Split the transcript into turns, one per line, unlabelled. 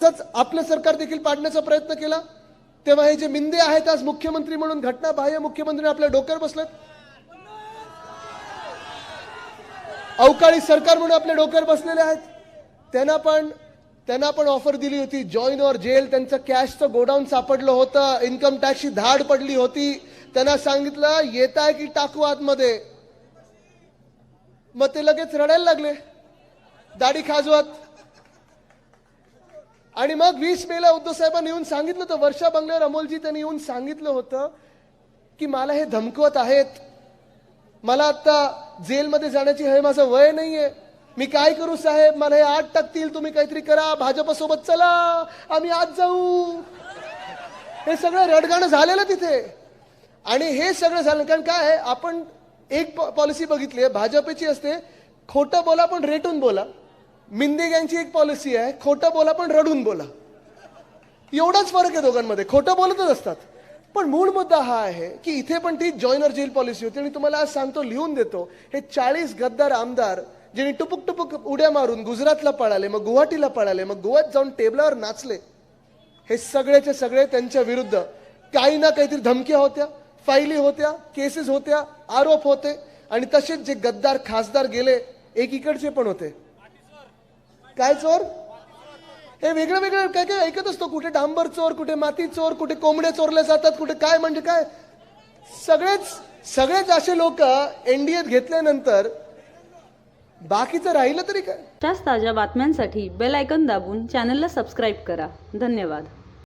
आपलं सरकार देखील पाडण्याचा प्रयत्न केला, तेव्हा हे जे मिंदे आहेत आज मुख्यमंत्री म्हणून घटना बाह्य मुख्यमंत्री आपल्या डोक्यावर बसलेत, अवकाळी सरकार म्हणून आपल्या डोक्यावर बसलेले आहेत. त्यांना पण ऑफर दिली होती जॉईन ऑर जेल. त्यांचं कॅशचं गोडाऊन सापडलं होतं, इन्कम टॅक्सची धाड पडली होती. त्यांना सांगितलं येताय की टाकू आतमध्ये. मग ते लगेच रडायला लागले दाढी खाजवत. आणि मग 20 मेला उद्धव साहेबांनी येऊन सांगितलं होतं, वर्षा बंगल्यावर अमोलजी त्यांनी येऊन सांगितलं होतं की मला हे धमकवत आहेत, मला आता जेलमध्ये जाण्याची हे माझं वय नाहीये, मी काय करू साहेब, मला हे आत टाकतील, तुम्ही काहीतरी करा, भाजपसोबत चला, आम्ही आत जाऊ. हे सगळं रडगाणं झालेलं तिथे. आणि हे सगळं झालं कारण काय आहे, आपण एक पॉलिसी बघितली आहे भाजपची असते, खोटं बोला पण रेटून बोला. मिंदे गँगची एक पॉलिसी आहे, खोटं बोला पण रडून बोला. एवढाच फरक आहे दोघांमध्ये, खोटं बोलतच असतात. पण मूळ मुद्दा हा आहे की इथे पण ती जॉईनर जेल पॉलिसी होती. आणि तुम्हाला आज सांगतो, लिहून देतो, हे 40 गद्दार आमदार ज्यांनी टुपुक टुपुक उड्या मारून गुजरातला पळाले, मग गुवाहाटीला पळाले, मग गोव्यात जाऊन टेबलावर नाचले, हे सगळेचे सगळे त्यांच्या विरुद्ध काही ना काहीतरी धमक्या होत्या, फाईली होत्या, केसेस होत्या, आरोप होते. आणि तसेच जे गद्दार खासदार गेले, एक इकडचे पण होते. काय चोर, हे वेगळं वेगळं काय काय ऐकत असतो, कुठे डांबर चोर, कुठे माती चोर, कुठे कोंबडे चोरले जातात, कुठे काय म्हणजे काय. सगळेच असे लोक एनडीएत घेतल्यानंतर बाकीचं राहिलं तरी काय.
ताज्या बातम्यांसाठी बेल आयकॉन दाबून चॅनलला सबस्क्राईब करा. धन्यवाद.